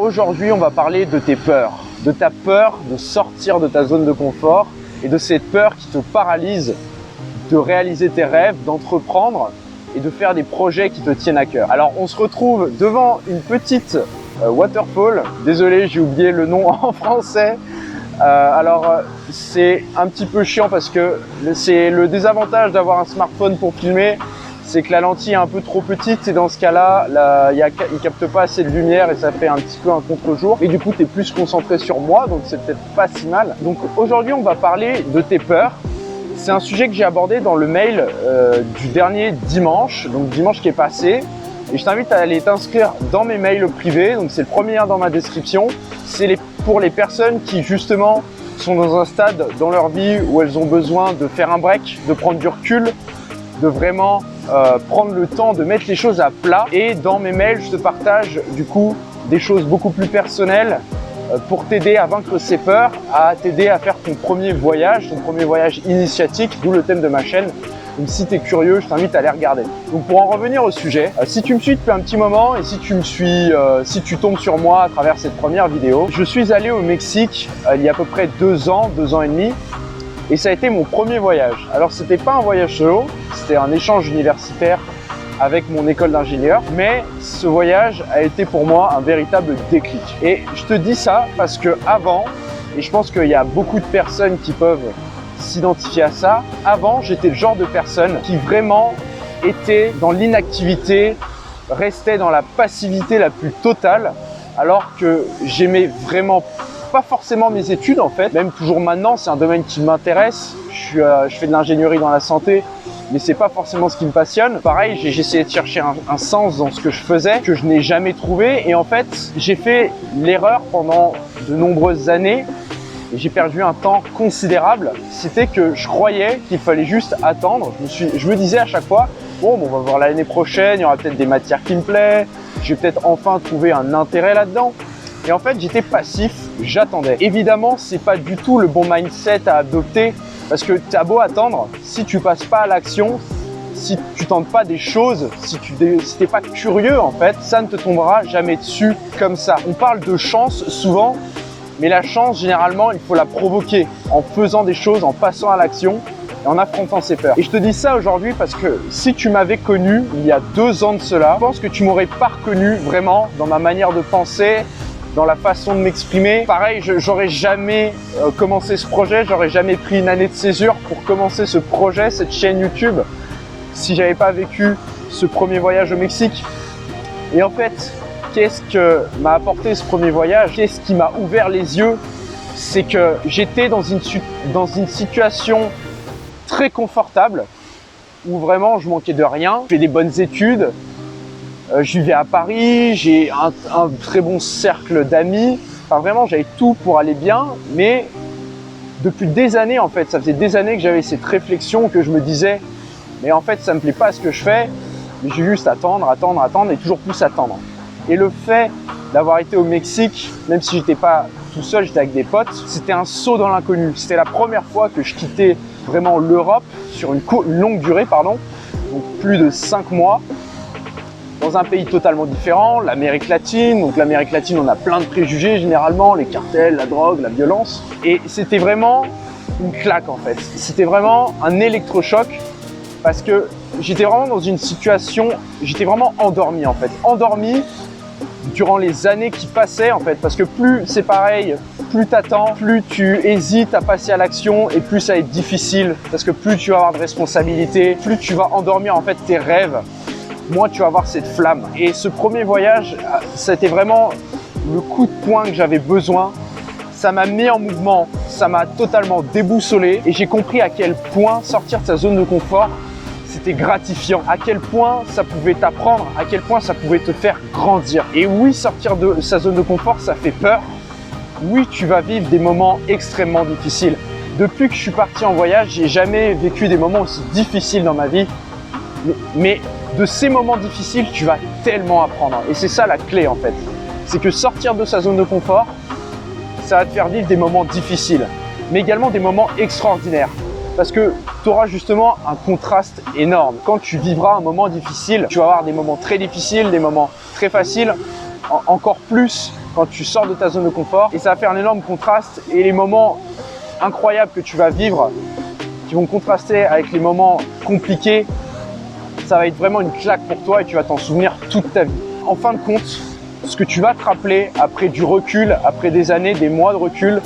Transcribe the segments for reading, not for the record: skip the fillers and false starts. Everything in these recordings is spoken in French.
Aujourd'hui, on va parler de tes peurs, de ta peur de sortir de ta zone de confort et de cette peur qui te paralyse de réaliser tes rêves, d'entreprendre et de faire des projets qui te tiennent à cœur. Alors, on se retrouve devant une petite waterfall. Désolé, j'ai oublié le nom en français. C'est un petit peu chiant parce que c'est le désavantage d'avoir un smartphone pour filmer. C'est que la lentille est un peu trop petite et dans ce cas-là, il capte pas assez de lumière et ça fait un petit peu un contre-jour. Et du coup, tu es plus concentré sur moi, donc c'est peut-être pas si mal. Donc aujourd'hui, on va parler de tes peurs. C'est un sujet que j'ai abordé dans le mail du dernier dimanche, donc dimanche qui est passé. Et je t'invite à aller t'inscrire dans mes mails privés. Donc c'est le premier lien dans ma description. C'est pour les personnes qui justement sont dans un stade dans leur vie où elles ont besoin de faire un break, de prendre du recul, de vraiment prendre le temps de mettre les choses à plat. Et dans mes mails, je te partage du coup des choses beaucoup plus personnelles pour t'aider à vaincre ces peurs, à t'aider à faire ton premier voyage initiatique, d'où le thème de ma chaîne. Donc si tu es curieux, je t'invite à aller regarder. Donc pour en revenir au sujet, si tu me suis depuis un petit moment et si tu tombes sur moi à travers cette première vidéo, je suis allé au Mexique il y a à peu près 2 ans et demi. Et ça a été mon premier voyage. Alors c'était pas un voyage solo, c'était un échange universitaire avec mon école d'ingénieur. Mais ce voyage a été pour moi un véritable déclic. Et je te dis ça parce que avant, et je pense qu'il y a beaucoup de personnes qui peuvent s'identifier à ça, avant j'étais le genre de personne qui vraiment était dans l'inactivité, restait dans la passivité la plus totale, alors que j'aimais vraiment pas forcément mes études en fait, même toujours maintenant c'est un domaine qui m'intéresse. Je fais de l'ingénierie dans la santé, mais c'est pas forcément ce qui me passionne. Pareil, j'ai essayé de chercher un sens dans ce que je faisais, que je n'ai jamais trouvé. Et en fait, j'ai fait l'erreur pendant de nombreuses années et j'ai perdu un temps considérable. C'était que je croyais qu'il fallait juste attendre. Je me disais à chaque fois, bon, on va voir l'année prochaine, il y aura peut-être des matières qui me plaisent, je vais peut-être enfin trouver un intérêt là-dedans. Et en fait, j'étais passif, j'attendais. Évidemment, c'est pas du tout le bon mindset à adopter parce que t'as beau attendre, si tu passes pas à l'action, si tu tentes pas des choses, si t'es pas curieux en fait, ça ne te tombera jamais dessus comme ça. On parle de chance souvent, mais la chance, généralement, il faut la provoquer en faisant des choses, en passant à l'action et en affrontant ses peurs. Et je te dis ça aujourd'hui parce que si tu m'avais connu il y a 2 ans de cela, je pense que tu m'aurais pas reconnu vraiment dans ma manière de penser, dans la façon de m'exprimer. Pareil, j'aurais jamais commencé ce projet, j'aurais jamais pris une année de césure pour commencer ce projet, cette chaîne YouTube, si j'avais pas vécu ce premier voyage au Mexique. Et en fait, qu'est-ce que m'a apporté ce premier voyage? Qu'est-ce qui m'a ouvert les yeux? C'est que j'étais dans une situation très confortable où vraiment je manquais de rien. Je fais des bonnes études. Je vivais à Paris, j'ai un très bon cercle d'amis. Enfin vraiment, j'avais tout pour aller bien. Mais depuis des années, en fait, ça faisait des années que j'avais cette réflexion que je me disais, mais en fait, ça me plaît pas ce que je fais. Mais j'ai juste attendre et toujours plus attendre. Et le fait d'avoir été au Mexique, même si j'étais pas tout seul, j'étais avec des potes, c'était un saut dans l'inconnu. C'était la première fois que je quittais vraiment l'Europe sur une longue durée, donc plus de 5 mois. Dans un pays totalement différent, l'Amérique latine. Donc l'Amérique latine, on a plein de préjugés généralement, les cartels, la drogue, la violence. Et c'était vraiment une claque en fait. C'était vraiment un électrochoc parce que j'étais vraiment dans une situation, j'étais vraiment endormi en fait. Endormi durant les années qui passaient en fait. Parce que plus c'est pareil, plus t'attends, plus tu hésites à passer à l'action et plus ça va être difficile. Parce que plus tu vas avoir de responsabilités, plus tu vas endormir en fait tes rêves, moins tu vas avoir cette flamme. Et ce premier voyage, c'était vraiment le coup de poing que j'avais besoin. Ça m'a mis en mouvement, ça m'a totalement déboussolé et j'ai compris à quel point sortir de sa zone de confort, c'était gratifiant, à quel point ça pouvait t'apprendre, à quel point ça pouvait te faire grandir. Et oui, sortir de sa zone de confort, ça fait peur. Oui, tu vas vivre des moments extrêmement difficiles. Depuis que je suis parti en voyage, j'ai jamais vécu des moments aussi difficiles dans ma vie. Mais de ces moments difficiles, tu vas tellement apprendre. Et c'est ça la clé en fait. C'est que sortir de sa zone de confort, ça va te faire vivre des moments difficiles, mais également des moments extraordinaires. Parce que tu auras justement un contraste énorme. Quand tu vivras un moment difficile, tu vas avoir des moments très difficiles, des moments très faciles, encore plus quand tu sors de ta zone de confort et ça va faire un énorme contraste et les moments incroyables que tu vas vivre qui vont contraster avec les moments compliqués, ça va être vraiment une claque pour toi et tu vas t'en souvenir toute ta vie. En fin de compte, ce que tu vas te rappeler après du recul, après des années, des mois de recul,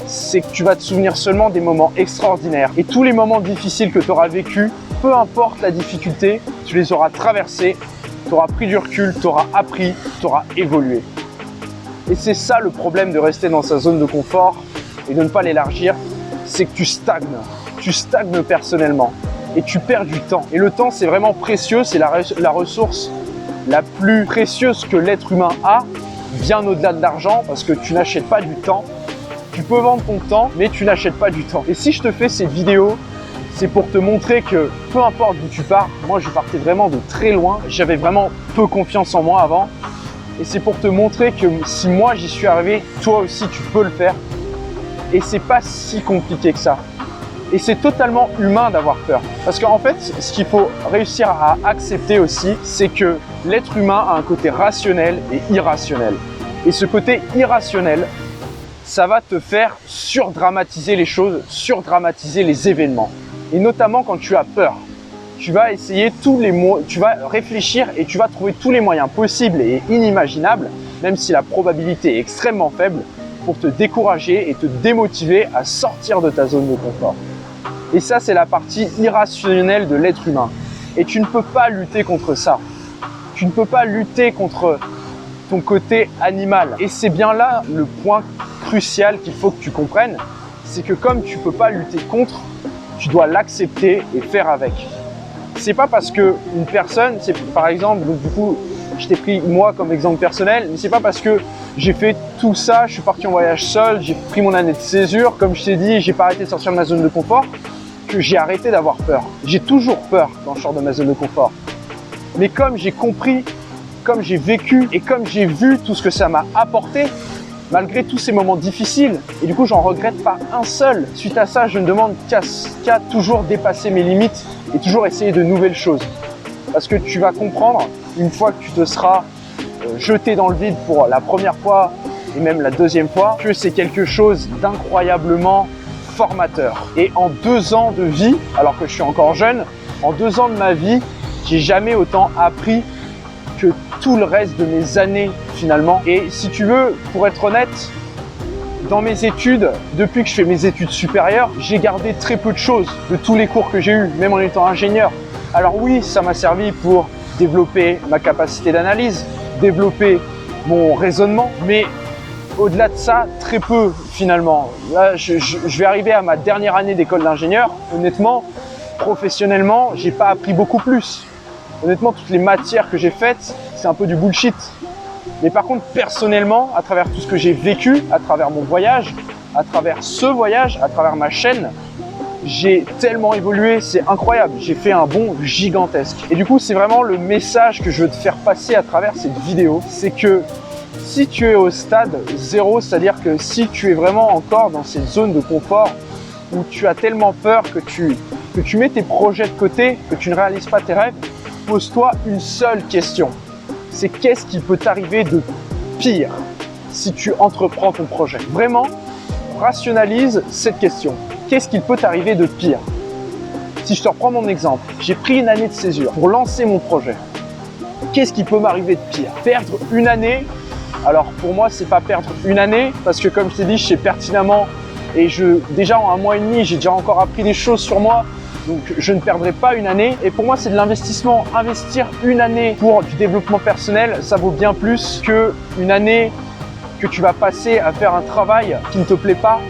c'est que tu vas te souvenir seulement des moments extraordinaires. Et tous les moments difficiles que tu auras vécus, peu importe la difficulté, tu les auras traversés, tu auras pris du recul, tu auras appris, tu auras évolué. Et c'est ça le problème de rester dans sa zone de confort et de ne pas l'élargir, c'est que tu stagnes personnellement et tu perds du temps. Et le temps, c'est vraiment précieux, c'est la ressource la plus précieuse que l'être humain a, bien au-delà de l'argent, parce que tu n'achètes pas du temps. Tu peux vendre ton temps, mais tu n'achètes pas du temps. Et si je te fais cette vidéo, c'est pour te montrer que peu importe d'où tu pars, moi je partais vraiment de très loin, j'avais vraiment peu confiance en moi avant. Et c'est pour te montrer que si moi j'y suis arrivé, toi aussi tu peux le faire. Et c'est pas si compliqué que ça. Et c'est totalement humain d'avoir peur. Parce qu'en fait, ce qu'il faut réussir à accepter aussi, c'est que l'être humain a un côté rationnel et irrationnel. Et ce côté irrationnel, ça va te faire surdramatiser les choses, surdramatiser les événements. Et notamment quand tu as peur. Tu vas essayer tu vas réfléchir et tu vas trouver tous les moyens possibles et inimaginables, même si la probabilité est extrêmement faible, pour te décourager et te démotiver à sortir de ta zone de confort. Et ça, c'est la partie irrationnelle de l'être humain. Et tu ne peux pas lutter contre ça. Tu ne peux pas lutter contre ton côté animal. Et c'est bien là le point crucial qu'il faut que tu comprennes. C'est que comme tu ne peux pas lutter contre, tu dois l'accepter et faire avec. C'est pas parce que une personne, c'est par exemple, donc du coup, je t'ai pris moi comme exemple personnel, mais c'est pas parce que j'ai fait tout ça, je suis parti en voyage seul, j'ai pris mon année de césure, comme je t'ai dit, j'ai pas arrêté de sortir de ma zone de confort, que j'ai arrêté d'avoir peur. J'ai toujours peur quand je sors de ma zone de confort. Mais comme j'ai compris, comme j'ai vécu et comme j'ai vu tout ce que ça m'a apporté, malgré tous ces moments difficiles, et du coup j'en regrette pas un seul. Suite à ça, je ne demande qu'à toujours dépasser mes limites et toujours essayer de nouvelles choses. Parce que tu vas comprendre, une fois que tu te seras jeté dans le vide pour la première fois et même la deuxième fois, que c'est quelque chose d'incroyablement formateur. Et en 2 ans de vie, alors que je suis encore jeune, en 2 ans de ma vie, j'ai jamais autant appris que tout le reste de mes années finalement. Et si tu veux, pour être honnête, dans mes études, depuis que je fais mes études supérieures, j'ai gardé très peu de choses de tous les cours que j'ai eus, même en étant ingénieur. Alors oui, ça m'a servi pour développer ma capacité d'analyse, développer mon raisonnement, mais au-delà de ça, très peu finalement. Là, je vais arriver à ma dernière année d'école d'ingénieur. Honnêtement, professionnellement, j'ai pas appris beaucoup plus. Honnêtement, toutes les matières que j'ai faites, c'est un peu du bullshit. Mais par contre, personnellement, à travers tout ce que j'ai vécu, à travers mon voyage, à travers ce voyage, à travers ma chaîne, j'ai tellement évolué, c'est incroyable. J'ai fait un bond gigantesque. Et du coup, c'est vraiment le message que je veux te faire passer à travers cette vidéo. C'est que si tu es au stade 0, c'est-à-dire que si tu es vraiment encore dans cette zone de confort où tu as tellement peur que tu mets tes projets de côté, que tu ne réalises pas tes rêves, pose-toi une seule question. C'est qu'est-ce qui peut t'arriver de pire si tu entreprends ton projet? Vraiment, rationalise cette question. Qu'est-ce qu'il peut t'arriver de pire? Si je te reprends mon exemple, j'ai pris une année de césure pour lancer mon projet. Qu'est-ce qui peut m'arriver de pire? Perdre une année. Alors pour moi, c'est pas perdre une année parce que comme je t'ai dit, je sais pertinemment et déjà en 1 mois et demi, j'ai déjà encore appris des choses sur moi. Donc je ne perdrai pas une année. Et pour moi, c'est de l'investissement. Investir une année pour du développement personnel, ça vaut bien plus qu'une année que tu vas passer à faire un travail qui ne te plaît pas,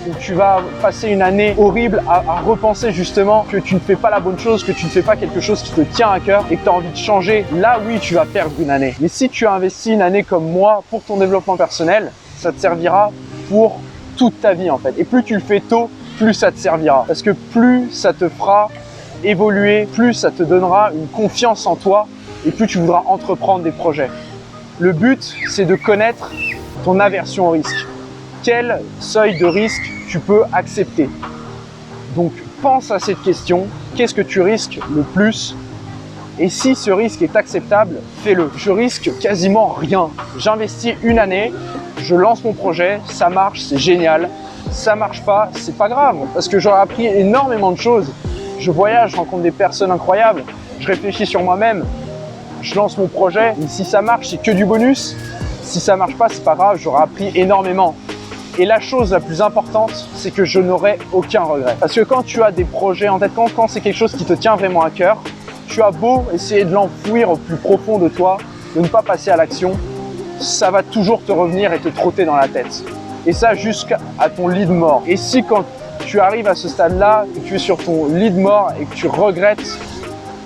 où tu vas passer une année horrible à repenser justement que tu ne fais pas la bonne chose, que tu ne fais pas quelque chose qui te tient à cœur et que tu as envie de changer. Là, oui, tu vas perdre une année. Mais si tu as investi une année comme moi pour ton développement personnel, ça te servira pour toute ta vie en fait. Et plus tu le fais tôt, plus ça te servira. Parce que plus ça te fera évoluer, plus ça te donnera une confiance en toi et plus tu voudras entreprendre des projets. Le but, c'est de connaître ton aversion au risque. Quel seuil de risque tu peux accepter? Donc, pense à cette question. Qu'est-ce que tu risques le plus Et si ce risque est acceptable, fais-le. Je risque quasiment rien. J'investis une année, je lance mon projet, ça marche, c'est génial. Ça marche pas, c'est pas grave, parce que j'aurais appris énormément de choses. Je voyage, je rencontre des personnes incroyables, je réfléchis sur moi-même, je lance mon projet. Et si ça marche, c'est que du bonus. Si ça marche pas, c'est pas grave, j'aurais appris énormément. Et la chose la plus importante, c'est que je n'aurai aucun regret. Parce que quand tu as des projets en tête, quand c'est quelque chose qui te tient vraiment à cœur, tu as beau essayer de l'enfouir au plus profond de toi, de ne pas passer à l'action, ça va toujours te revenir et te trotter dans la tête. Et ça jusqu'à ton lit de mort. Et si quand tu arrives à ce stade-là, que tu es sur ton lit de mort et que tu regrettes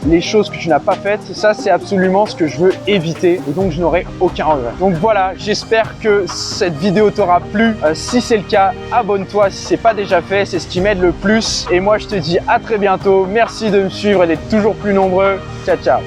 les choses que tu n'as pas faites, ça c'est absolument ce que je veux éviter et donc je n'aurai aucun regret. Donc voilà, j'espère que cette vidéo t'aura plu. Si c'est le cas, abonne-toi si c'est pas déjà fait, c'est ce qui m'aide le plus. Et moi je te dis à très bientôt, merci de me suivre et d'être toujours plus nombreux. Ciao ciao.